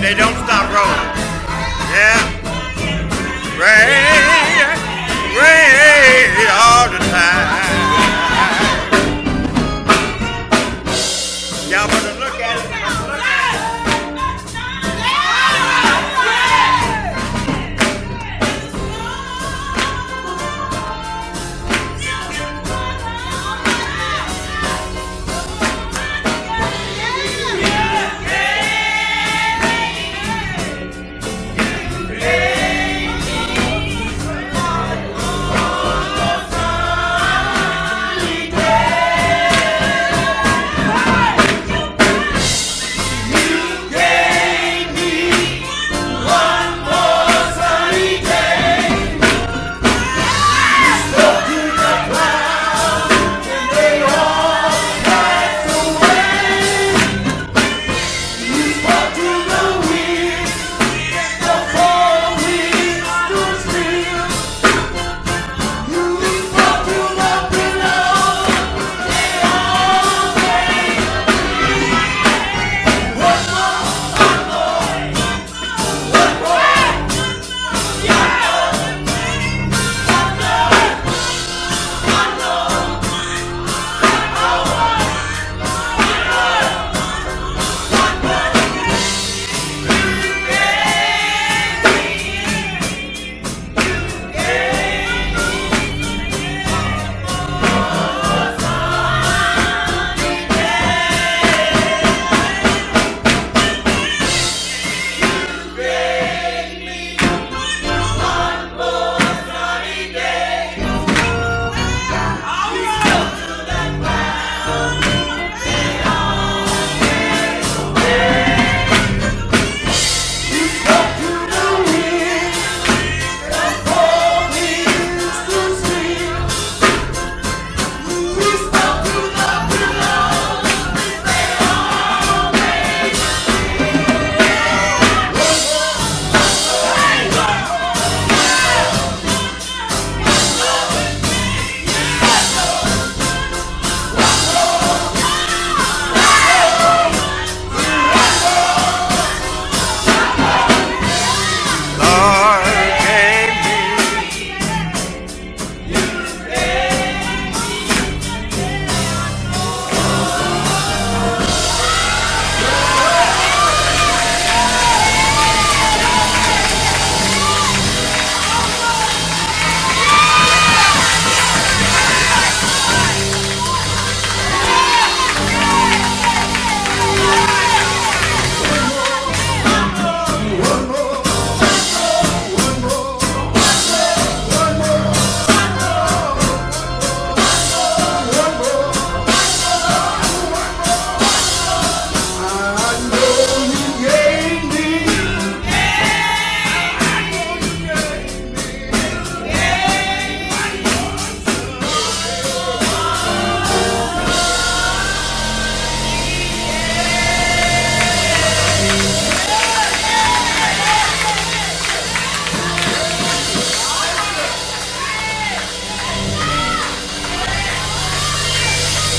They don't stop rolling. Yeah. Rain, rain all the time. Y'all better look at it.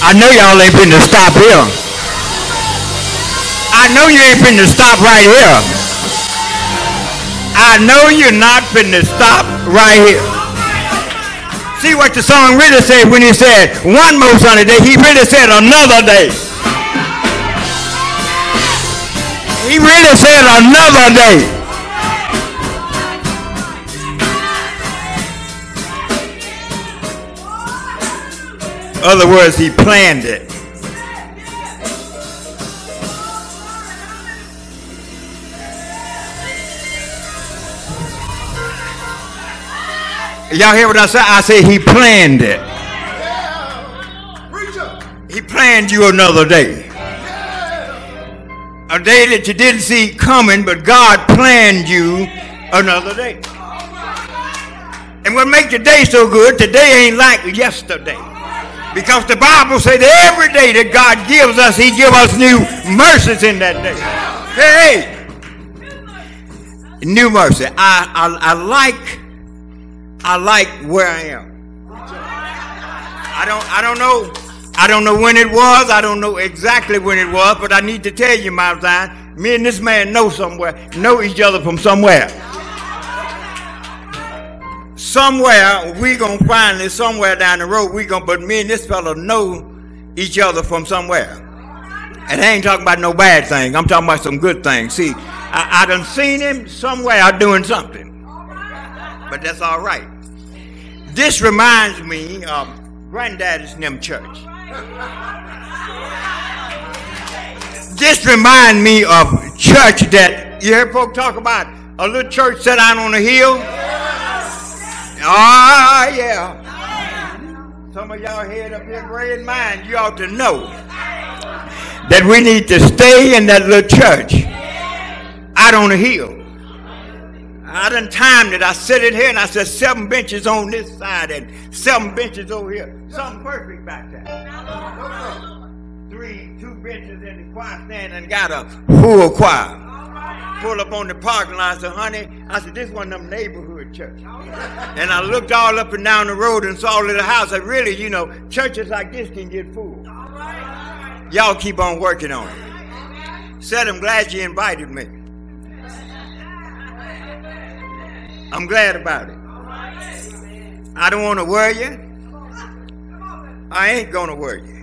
I know y'all ain't finna stop here. I know you ain't finna stop right here. I know you're not finna stop right here. See what the song really said when he said one more sunny day. He really said another day. He really said another day. In other words, he planned it. Y'all hear what I said? I say he planned it. He planned you another day. A day that you didn't see coming, but God planned you another day. And what makes today so good, today ain't like yesterday. Because the Bible says that every day that God gives us, he gives us new mercies in that day. Hey, new mercy. I like where I am. I don't know when it was. I don't know exactly when it was, but I need to tell you, my friend, Me and this man know each other from somewhere. Somewhere we gonna find this somewhere down the road. But me and this fella know each other from somewhere. And I ain't talking about no bad thing. I'm talking about some good things. See, I done seen him somewhere doing something. But that's all right. This reminds me of Granddaddy's in them church. This reminds me of church that you hear folk talk about, a little church set out on a hill. Ah, yeah. Some of y'all head up here gray in mind, you ought to know that we need to stay in that little church out on the hill. I done timed it. I sit in here and I said 7 benches on this side and 7 benches over here. Something perfect back there. 2 benches in the choir stand and got a full choir. Pull up on the parking lot. I said, honey, this one of them neighborhood churches. And I looked all up and down the road and saw a little house. I really, churches like this can get full. Y'all keep on working on it. Said, I'm glad you invited me. I'm glad about it. I don't want to worry you. I ain't going to worry you.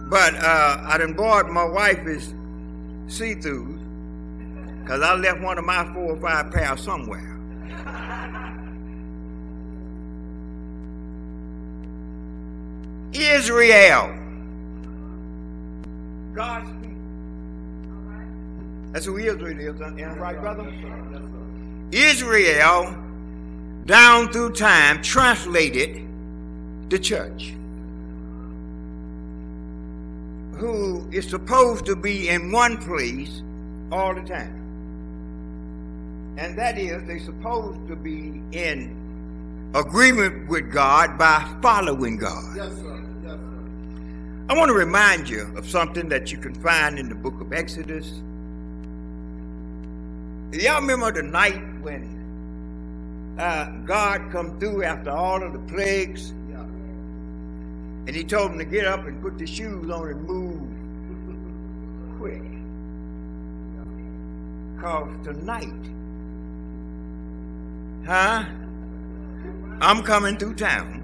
But I done bought my wife's see-throughs because I left one of my 4 or 5 pairs somewhere. Israel. God's people. That's who Israel is, right, brother? Israel, down through time, translated the church, who is supposed to be in one place all the time. And that is, they're supposed to be in agreement with God by following God. Yes, sir. Yes, sir. I want to remind you of something that you can find in the book of Exodus. Y'all remember the night when God come through after all of the plagues? Yeah. And he told them to get up and put the shoes on and move quick. Because tonight, I'm coming through town.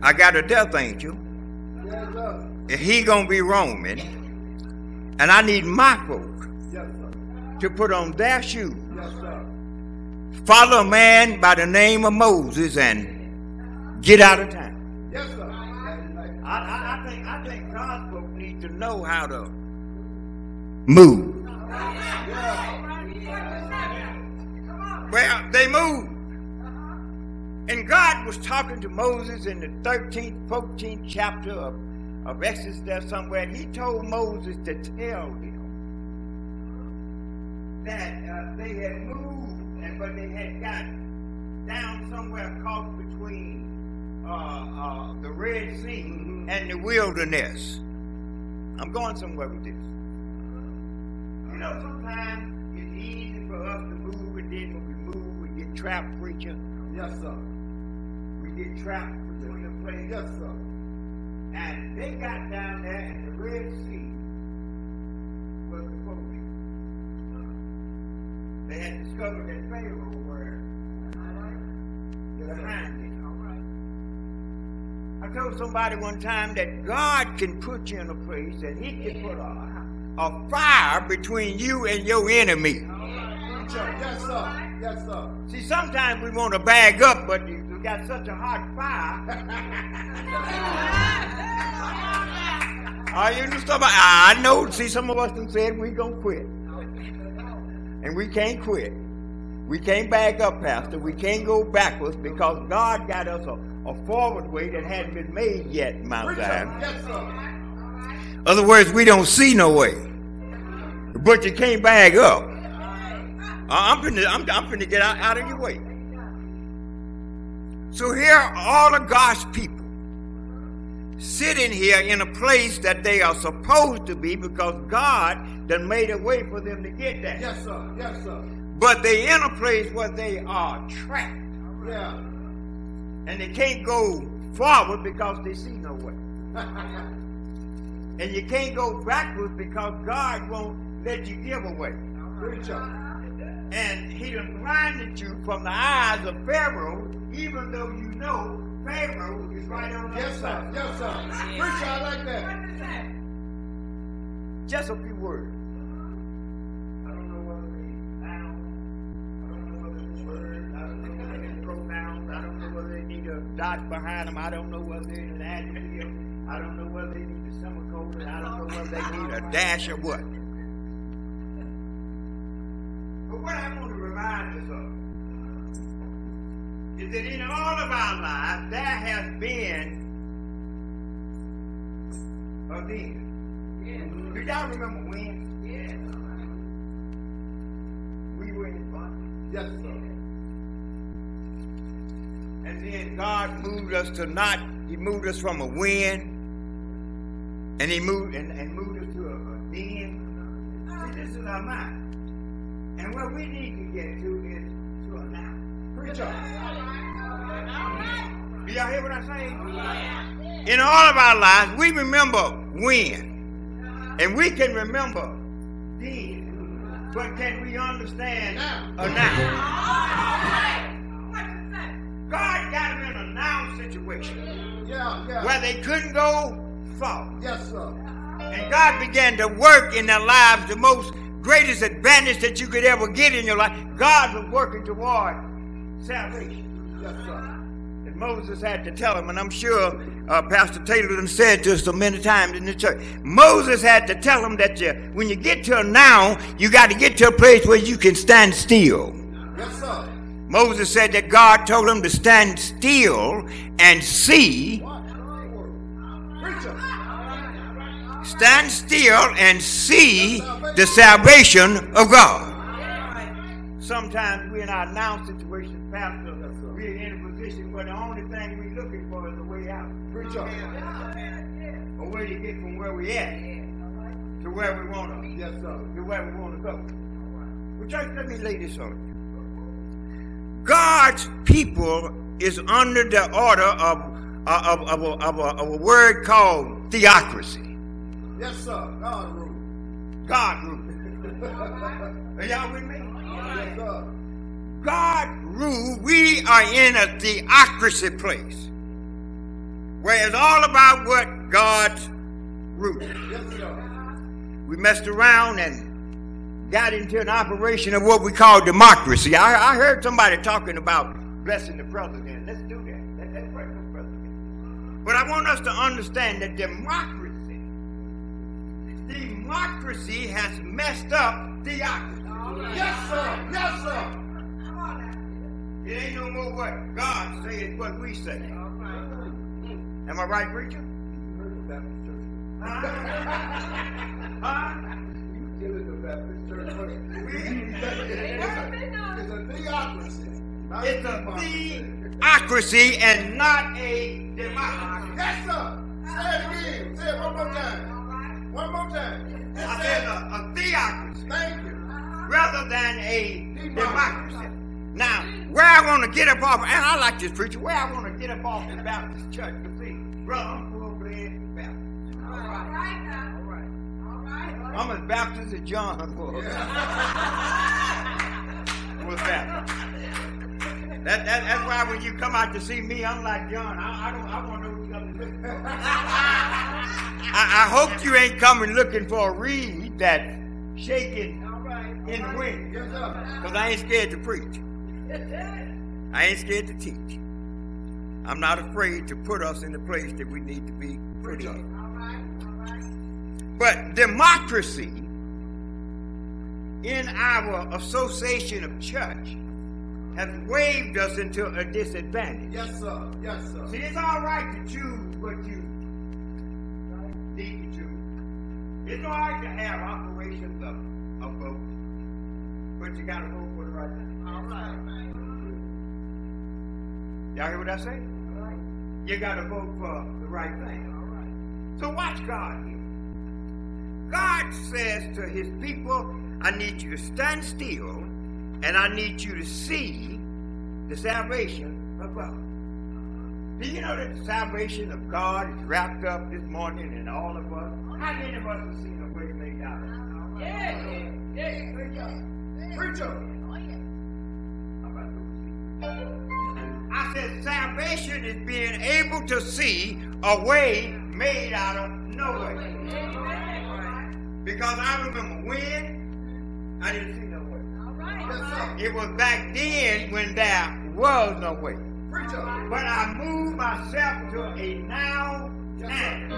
I got a death angel. And he gonna be roaming. And I need my folk to put on their shoes, follow a man by the name of Moses, and get out of town. Yes, sir. I think God's folk need to know how to move. Well, they moved. And God was talking to Moses in the 13th, 14th chapter of Exodus there somewhere, and he told Moses to tell them that they had moved, but they had got down somewhere caught between the Red Sea and the wilderness. I'm going somewhere with this. Sometimes it's easy for us to move, and then when we move, we get trapped, preacher. Yes, sir. We get trapped between the places. Yes, sir. And they got down there, and the Red Sea was the focus. They had discovered that Pharaoh were behind it. I told somebody one time that God can put you in a place that he can put a fire between you and your enemy. Yes, sir. Yes, sir. See, sometimes we want to bag up, but we got such a hot fire. Are you understand? I know. See, some of us done said we gonna quit. And we can't quit. We can't back up, Pastor. We can't go backwards because God got us a forward way that hadn't been made yet in Mount Zion. Yes, sir. Other words, we don't see no way. But you can't back up. I'm finna get out of your way. So here are all of God's people sitting here in a place that they are supposed to be because God done made a way for them to get there. Yes, sir. Yes, sir. But they're in a place where they are trapped. Yeah. And they can't go forward because they see no way. And you can't go backwards because God won't let you give away. And he done blinded you from the eyes of Pharaoh, even though you know Pharaoh is right on the other side. Yes, sir. Preacher, I like that. Just a few words. I don't know whether they noun. I don't know whether it's words. I don't know whether it's pronouns. I don't know whether they need a dot behind them. I don't know whether it's an adjective. I don't know whether they need a semicolon. I don't know whether they need a dash or what. But what I want to remind us of is that in all of our lives, there has been a then. Do y'all remember when? Yeah. We were in bondage. Yes, sir. And then God moved us to not, he moved us from a when, and he moved and moved us to a then. See, this is our mind. And what we need to get to is to a now. Preacher. Do y'all hear what I'm saying? In all of our lives, we remember when. And we can remember then. But can we understand a now? God got them in a now situation. Where they couldn't go far. Yes, sir. And God began to work in their lives the most greatest advantage that you could ever get in your life. God was working toward salvation. Yes, sir. And Moses had to tell him, and I'm sure Pastor Taylor done said to us so many times in the church, Moses had to tell him that when you get to a now, you got to get to a place where you can stand still. Yes, sir. Moses said that God told him to stand still and see. Preacher. Stand still and see the salvation of God. Sometimes we're in our now situation, Pastor. We're in a position where the only thing we're looking for is a way out. Preacher. A way to get from where we're at to where we want to. Yes, sir. To where we want to go. Well, church, let me lay this on you. God's people is under the order of a word called theocracy. Yes, sir. God rule. God rule. Are y'all with me? Yes, sir. God rule. We are in a theocracy place where it's all about what God's rule. Yes, sir. We messed around and got into an operation of what we call democracy. I heard somebody talking about blessing the president. Let's do that. Let's pray for the president. But I want us to understand that democracy has messed up theocracy. Yes, sir. Yes, sir. It ain't no more what God says, it's what we say. Am I right, preacher? Huh? Give it the Baptist church. It's a theocracy. It's a theocracy and not a democracy. Yes, sir. Say it again. Say it one more time. One more time. I said a theocracy. Thank you. Rather than a democracy. Now, where I want to get up off, and I like this preacher, where I want to get up off the Baptist church, you see, brother, I'm full-blood Baptist. All right. I'm as Baptist as John was. What's that? That's why when you come out to see me, I'm like John. I want to know what you're coming looking for. I hope you ain't coming looking for a reed that's shaking in the wind. Because I ain't scared to preach. I ain't scared to teach. I'm not afraid to put us in the place that we need to be put in. But democracy in our association of church has waved us into a disadvantage. Yes, sir. Yes, sir. See, it's all right to choose what you need to choose. It's all right to have operations of vote, but you got to vote for the right thing. All right. Y'all hear what I say? All right. You got to vote for the right thing. All right. So watch God here. God says to his people, I need you to stand still and I need you to see the salvation of God. Do you know that the salvation of God is wrapped up this morning in all of us? How many of us have seen a way made out of it? Yes. Preacher. I said salvation is being able to see a way made out of no way. Because I remember when I didn't see no way. It was back then when there was no way. But I moved myself to a now time.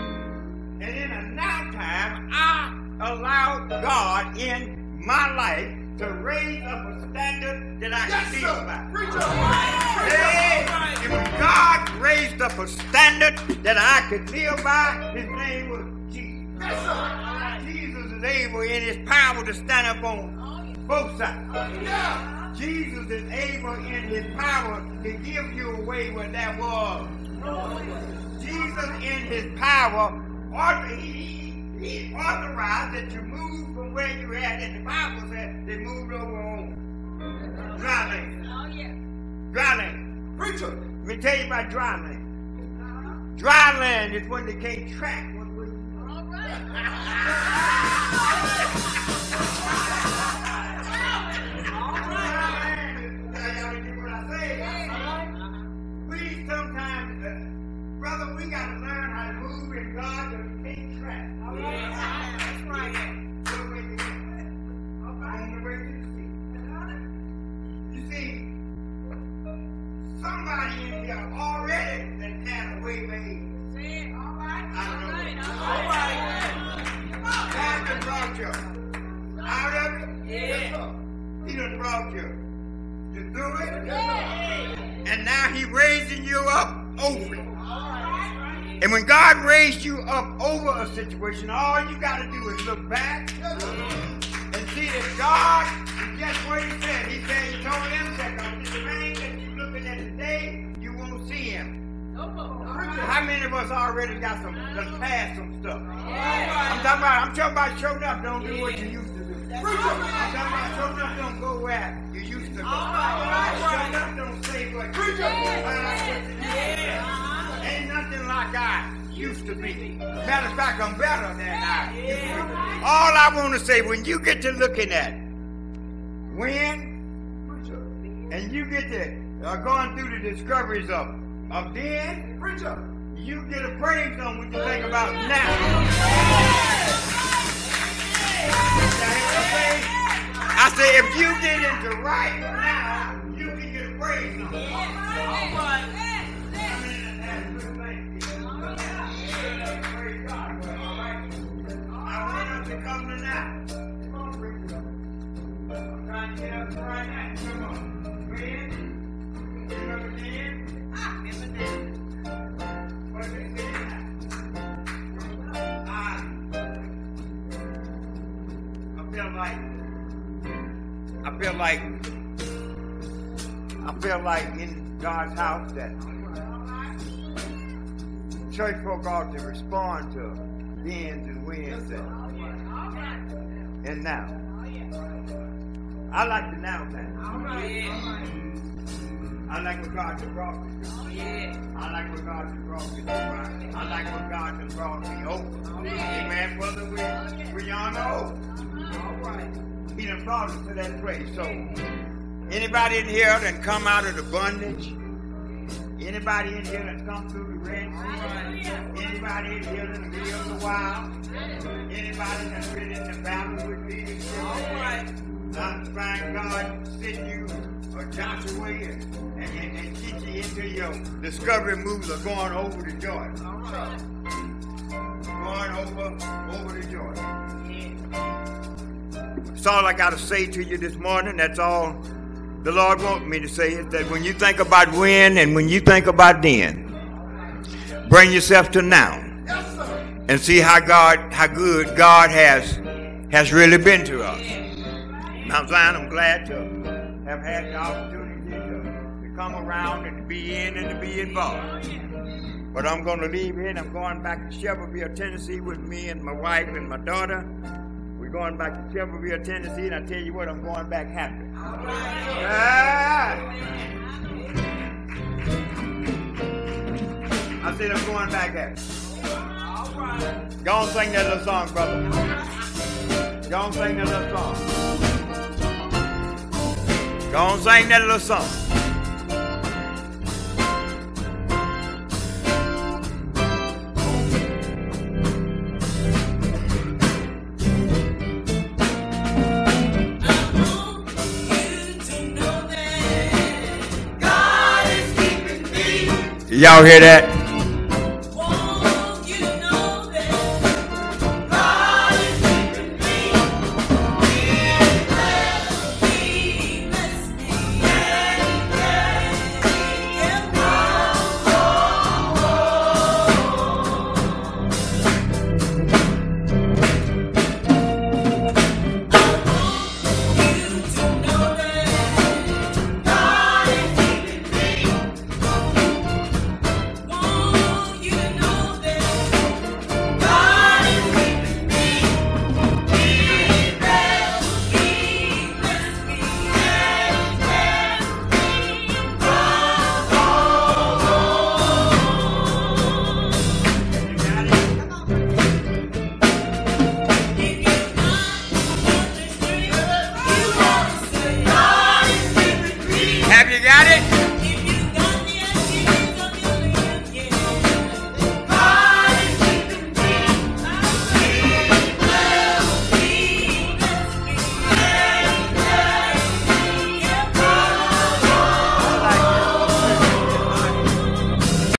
And in a now time, I allowed God in my life to raise up a standard that I can live by. And when God raised up a standard that I could live by, his name was Jesus. Jesus is able in his power to stand up on both sides. Jesus is able in his power to give you a way where there was. Jesus in his power, he authorized that you move from where you at. And the Bible said they moved over on dry land. Dry land. Preacher, let me tell you about dry land. Dry land is when they can't track what we do. Brother, we got to learn how to move in God that we can't track. That's right. You see, somebody in here already that had a way made. I don't know. God done brought you out of it. He done brought you through it. And now he raising you up over it. And when God raised you up over a situation, all you got to do is look back and see that God is just what he said. He told him that the thing that you're looking at today, you won't see him. How many of us already got past some stuff? I'm talking about showing up, don't do what you used to do. I'm talking about showing up, don't go where you used to go. Showing up, don't say what you used to do. Ain't nothing like I used to be. Matter of fact, I'm better than I used to be. All I want to say, when you get to looking at when, and you get to going through the discoveries of then, you get a praise on what you think about now. I say, if you get into right now, you can get a praise on it. Come to now. I'm trying to get up to right now. Come on. When? Remember then? Remember then. What did they say now? I feel like in God's house that church folk ought to respond to thens and whens and now. I like the now thing. I like what God has brought me through. I like what God has brought me through. I like what God has brought me over. Amen, brother. We young or old. He done brought us to that place. So, anybody in here that come out of the bondage? Anybody in here that come through the Red Sea? Anybody in here that been in the wild? Anybody that's been in the battle with me? I'm trying God to send you a Joshua and get you into your discovery moves of going over to Jordan. Going over to Jordan. That's all I got to say to you this morning. That's all the Lord wants me to say, is that when you think about when and when you think about then, bring yourself to now and see how good God has really been to us. Mount Zion, I'm glad to have had the opportunity to come around and to be in and to be involved. But I'm going to leave here and I'm going back to Shelbyville, Tennessee with me and my wife and my daughter. We're going back to Shelbyville, Tennessee, and I tell you what, I'm going back happy. All right. I said I'm going back at it. Go on, sing that little song, brother. Go on, sing that little song. Go on, sing that little song. Y'all hear that?